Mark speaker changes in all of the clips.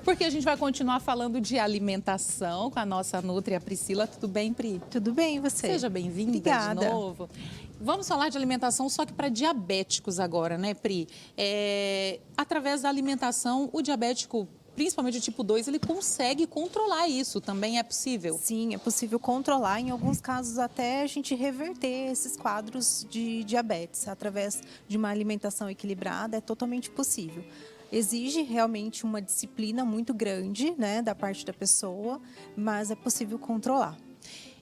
Speaker 1: Porque a gente vai continuar falando de alimentação com a nossa nutri, a Priscila. Tudo bem, Pri?
Speaker 2: Tudo bem, e você?
Speaker 1: Seja bem-vinda de novo. Vamos falar de alimentação, só que para diabéticos agora, né, Pri? Através da alimentação, o diabético, principalmente o tipo 2, ele consegue controlar isso. Também é possível?
Speaker 2: Sim, é possível controlar. Em alguns casos, até a gente reverter esses quadros de diabetes. Através de uma alimentação equilibrada, é totalmente possível. Exige realmente uma disciplina muito grande, né, da parte da pessoa, mas é possível controlar.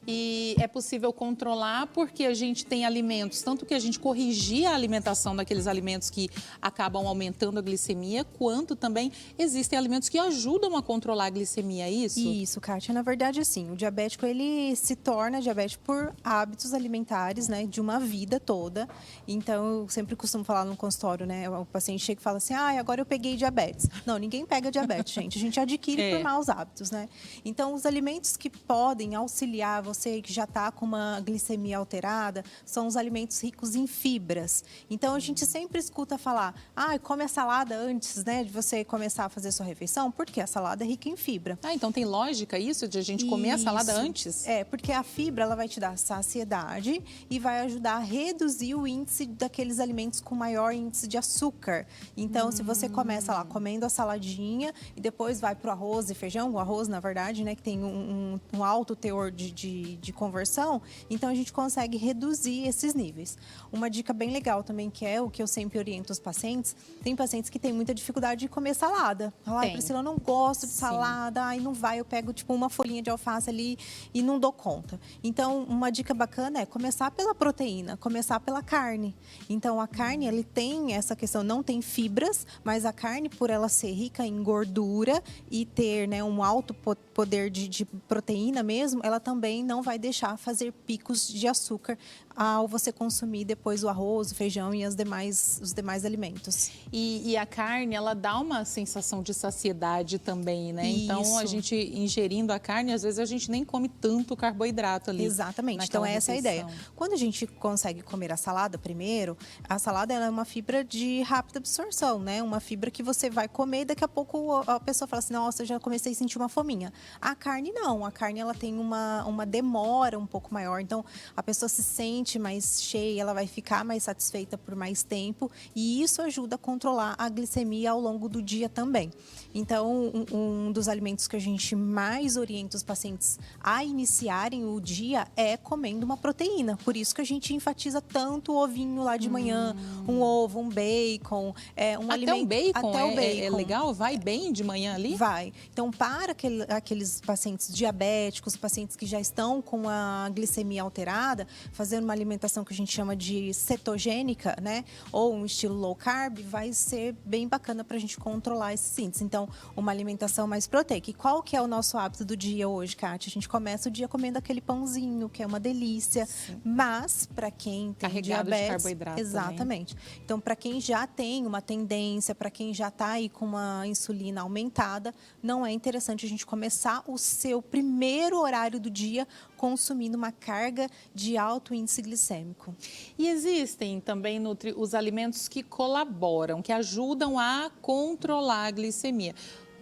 Speaker 1: E é possível controlar porque a gente tem alimentos, tanto que a gente corrigir a alimentação daqueles alimentos que acabam aumentando a glicemia, quanto também existem alimentos que ajudam a controlar a glicemia, é isso?
Speaker 2: Isso, Kátia. Na verdade, assim, o diabético, ele se torna diabético por hábitos alimentares, né, de uma vida toda. Então, eu sempre costumo falar no consultório, né, o paciente chega e fala assim, agora eu peguei diabetes. Não, ninguém pega diabetes, gente. A gente adquire por maus hábitos, né? Então, os alimentos que podem auxiliar você que já está com uma glicemia alterada, são os alimentos ricos em fibras. Então, a gente sempre escuta falar, come a salada antes, né, de você começar a fazer sua refeição, porque a salada é rica em fibra.
Speaker 1: Então tem lógica isso de a gente comer a salada antes?
Speaker 2: Porque a fibra, ela vai te dar saciedade e vai ajudar a reduzir o índice daqueles alimentos com maior índice de açúcar. Então, se você começa lá comendo a saladinha e depois vai para o arroz e feijão, o arroz, na verdade, né, que tem um alto teor de conversão, então a gente consegue reduzir esses níveis. Uma dica bem legal também, que é o que eu sempre oriento os pacientes, tem pacientes que têm muita dificuldade de comer salada. Priscila, eu não gosto de salada, não vai, eu pego tipo uma folhinha de alface ali e não dou conta. Então, uma dica bacana é começar pela proteína, começar pela carne. Então, a carne, ele tem essa questão, não tem fibras, mas a carne, por ela ser rica em gordura e ter, né, um alto poder de proteína mesmo, ela também não vai deixar fazer picos de açúcar ao você consumir depois o arroz, o feijão e os demais alimentos.
Speaker 1: E a carne, ela dá uma sensação de saciedade também, né?
Speaker 2: Isso.
Speaker 1: Então, a gente ingerindo a carne, às vezes a gente nem come tanto carboidrato ali.
Speaker 2: Exatamente. Então, essa é a ideia. Quando a gente consegue comer a salada primeiro, a salada ela é uma fibra de rápida absorção, né? Uma fibra que você vai comer e daqui a pouco a pessoa fala assim, nossa, eu já comecei a sentir uma fominha. A carne não. A carne, ela tem uma demora um pouco maior. Então, a pessoa se sente mais cheia, ela vai ficar mais satisfeita por mais tempo e isso ajuda a controlar a glicemia ao longo do dia também. Então, um dos alimentos que a gente mais orienta os pacientes a iniciarem o dia é comendo uma proteína. Por isso que a gente enfatiza tanto o ovinho lá de manhã, um ovo, um bacon, um alimento...
Speaker 1: O bacon,
Speaker 2: até o bacon
Speaker 1: é legal? Vai bem de manhã ali?
Speaker 2: Vai. Então, para aqueles pacientes diabéticos, pacientes que já estão com a glicemia alterada, fazendo uma alimentação que a gente chama de cetogênica, né? Ou um estilo low carb, vai ser bem bacana para a gente controlar esses índices. Então, uma alimentação mais proteica. E qual que é o nosso hábito do dia hoje, Kátia? A gente começa o dia comendo aquele pãozinho, que é uma delícia. Sim. Mas, para quem tem
Speaker 1: carregado
Speaker 2: diabetes...
Speaker 1: de carboidrato.
Speaker 2: Exatamente. Também. Então, para quem já tem uma tendência, para quem já está aí com uma insulina aumentada, não é interessante a gente começar o seu primeiro horário do dia consumindo uma carga de alto índice glicêmico.
Speaker 1: E existem também, Nutri, os alimentos que colaboram, que ajudam a controlar a glicemia.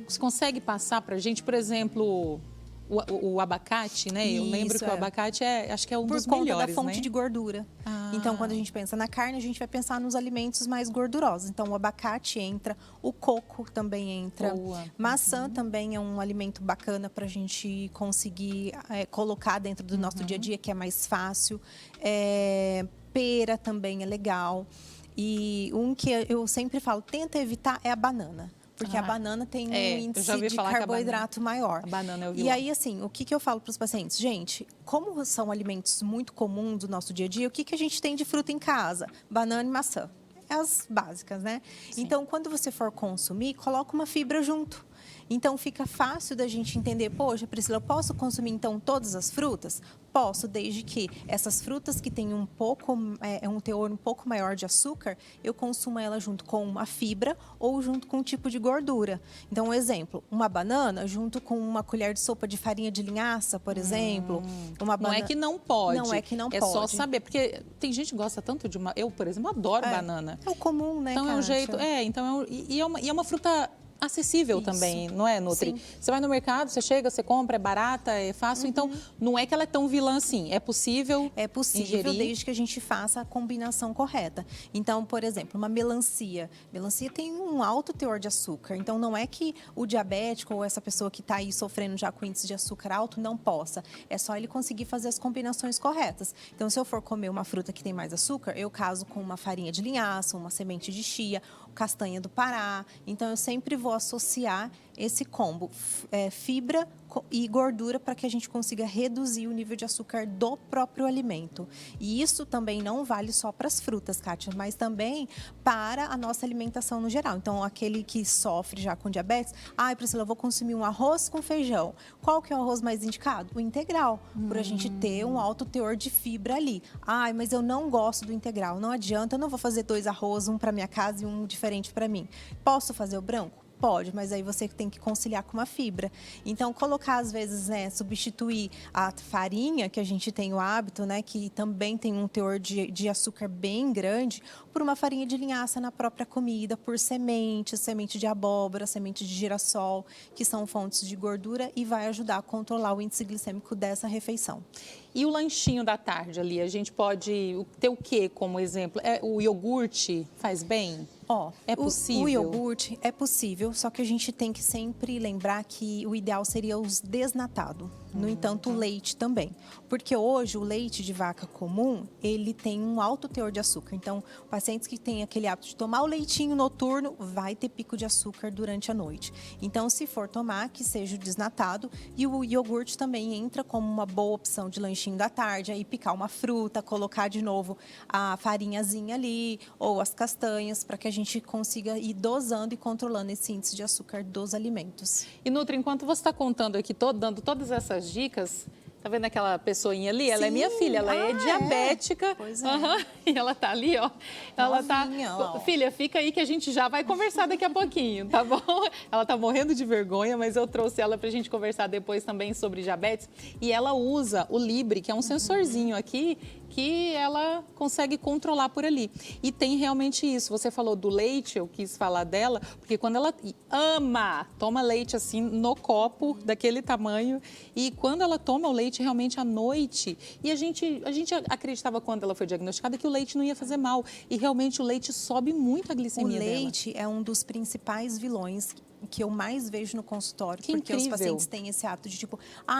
Speaker 1: Você consegue passar para a gente, por exemplo, o abacate, né? Eu lembro que o abacate acho que é um dos melhores,
Speaker 2: por conta da fonte
Speaker 1: né?
Speaker 2: de gordura. Então, quando a gente pensa na carne, a gente vai pensar nos alimentos mais gordurosos. Então, o abacate entra, o coco também entra.
Speaker 1: Boa.
Speaker 2: Maçã também é um alimento bacana para a gente conseguir colocar dentro do nosso dia a dia, que é mais fácil. Pera também é legal. E um que eu sempre falo, tenta evitar, é a banana. Porque a banana tem um índice de carboidrato maior.
Speaker 1: A banana eu vi.
Speaker 2: E aí, assim, o que eu falo para os pacientes? Gente, como são alimentos muito comuns do nosso dia a dia, o que a gente tem de fruta em casa? Banana e maçã. É as básicas, né? Sim. Então, quando você for consumir, coloca uma fibra junto. Então, fica fácil da gente entender, poxa, Priscila, eu posso consumir, então, todas as frutas? Posso, desde que essas frutas que têm um teor um pouco maior de açúcar, eu consumo ela junto com uma fibra ou junto com um tipo de gordura. Então, um exemplo, uma banana junto com uma colher de sopa de farinha de linhaça, por exemplo.
Speaker 1: Não é que não pode.
Speaker 2: Não é que não pode.
Speaker 1: É só saber, porque tem gente que gosta tanto de uma... Eu, por exemplo, adoro banana.
Speaker 2: É o comum, né,
Speaker 1: Então,
Speaker 2: Kátia?
Speaker 1: é um jeito... e é uma fruta... acessível
Speaker 2: Isso.
Speaker 1: também, não é, Nutri?
Speaker 2: Sim.
Speaker 1: Você vai no mercado, você chega, você compra, é barata, é fácil. Então, não é que ela é tão vilã assim. É possível
Speaker 2: É possível
Speaker 1: ingerir.
Speaker 2: desde que a gente faça a combinação correta. Então, por exemplo, uma melancia. Melancia tem um alto teor de açúcar. Então, não é que o diabético ou essa pessoa que está aí sofrendo já com índice de açúcar alto não possa. É só ele conseguir fazer as combinações corretas. Então, se eu for comer uma fruta que tem mais açúcar, eu caso com uma farinha de linhaça, uma semente de chia, castanha do Pará. Então, eu sempre vou associar esse combo, fibra e gordura, para que a gente consiga reduzir o nível de açúcar do próprio alimento. E isso também não vale só para as frutas, Kátia, mas também para a nossa alimentação no geral. Então, aquele que sofre já com diabetes, Priscila, eu vou consumir um arroz com feijão. Qual que é o arroz mais indicado? O integral, por a gente ter um alto teor de fibra ali. Mas eu não gosto do integral. Não adianta, eu não vou fazer 2 arroz, um para minha casa e um diferente para mim. Posso fazer o branco? Pode, mas aí você tem que conciliar com uma fibra. Então, colocar, às vezes, substituir a farinha, que a gente tem o hábito, que também tem um teor de açúcar bem grande, por uma farinha de linhaça na própria comida, por semente de abóbora, semente de girassol, que são fontes de gordura e vai ajudar a controlar o índice glicêmico dessa refeição.
Speaker 1: E o lanchinho da tarde ali, a gente pode ter o quê como exemplo? O iogurte faz bem? É possível?
Speaker 2: O iogurte é possível, só que a gente tem que sempre lembrar que o ideal seria os desnatados. No entanto, o leite também. Porque hoje, o leite de vaca comum, ele tem um alto teor de açúcar. Então, pacientes que têm aquele hábito de tomar o leitinho noturno, vai ter pico de açúcar durante a noite. Então, se for tomar, que seja o desnatado. E o iogurte também entra como uma boa opção de lanchinho da tarde. Aí, picar uma fruta, colocar de novo a farinhazinha ali, ou as castanhas, para que a gente consiga ir dosando e controlando esse índice de açúcar dos alimentos.
Speaker 1: E, Nutri, enquanto você está contando aqui, dando todas essas dicas, tá vendo aquela pessoinha ali? Ela é minha filha, ela é diabética.
Speaker 2: Pois é.
Speaker 1: E ela tá ali, ó. Ela
Speaker 2: Novinha,
Speaker 1: tá.
Speaker 2: ó.
Speaker 1: Filha, fica aí que a gente já vai conversar daqui a pouquinho, tá bom? Ela tá morrendo de vergonha, mas eu trouxe ela pra gente conversar depois também sobre diabetes. E ela usa o Libre, que é um sensorzinho aqui, que ela consegue controlar por ali. E tem realmente isso. Você falou do leite, eu quis falar dela, porque quando ela toma leite assim no copo, daquele tamanho, e quando ela toma o leite realmente à noite, e a gente acreditava quando ela foi diagnosticada que o leite não ia fazer mal, e realmente o leite sobe muito a glicemia dela.
Speaker 2: O leite é um dos principais vilões que eu mais vejo no consultório,
Speaker 1: que
Speaker 2: porque
Speaker 1: incrível.
Speaker 2: Os pacientes têm esse hábito de tipo,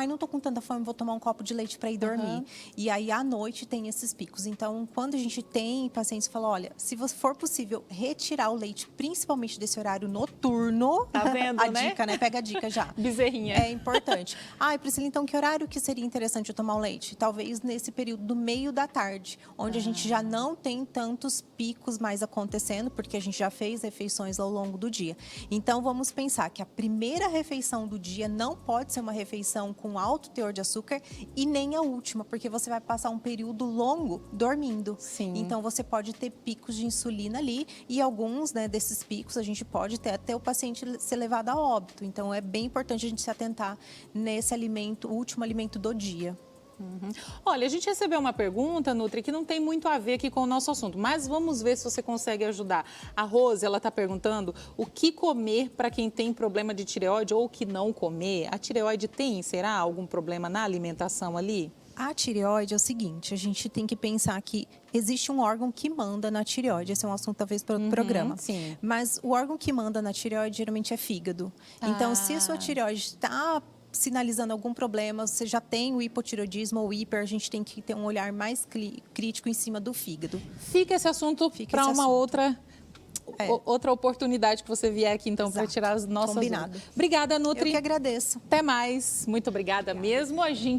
Speaker 2: não tô com tanta fome, vou tomar um copo de leite para ir dormir. E aí, à noite, tem esses picos. Então, quando a gente tem pacientes que falam, olha, se for possível retirar o leite, principalmente desse horário noturno,
Speaker 1: tá vendo,
Speaker 2: a
Speaker 1: né?
Speaker 2: dica, né? Pega a dica já.
Speaker 1: Bezerrinha.
Speaker 2: É importante. Priscila, então, que horário que seria interessante eu tomar o leite? Talvez nesse período do meio da tarde, onde a gente já não tem tantos picos mais acontecendo, porque a gente já fez refeições ao longo do dia. Então, vamos pensar que a primeira refeição do dia não pode ser uma refeição com alto teor de açúcar e nem a última, porque você vai passar um período longo dormindo.
Speaker 1: Sim.
Speaker 2: Então, você pode ter picos de insulina ali e alguns desses picos a gente pode ter até o paciente ser levado a óbito. Então, é bem importante a gente se atentar nesse alimento, o último alimento do dia.
Speaker 1: Olha, a gente recebeu uma pergunta, Nutri, que não tem muito a ver aqui com o nosso assunto, mas vamos ver se você consegue ajudar. A Rose, ela está perguntando o que comer para quem tem problema de tireoide ou o que não comer. A tireoide será algum problema na alimentação ali?
Speaker 2: A tireoide é o seguinte, a gente tem que pensar que existe um órgão que manda na tireoide. Esse é um assunto talvez para outro programa.
Speaker 1: Sim.
Speaker 2: Mas o órgão que manda na tireoide geralmente é fígado. Então, se a sua tireoide está sinalizando algum problema, você já tem o hipotireoidismo ou hiper, a gente tem que ter um olhar mais crítico em cima do fígado.
Speaker 1: Fica esse assunto para uma outra oportunidade que você vier aqui, então, para tirar as nossas dúvidas. Obrigada, Nutri.
Speaker 2: Eu que agradeço.
Speaker 1: Até mais. Muito obrigada mesmo. A gente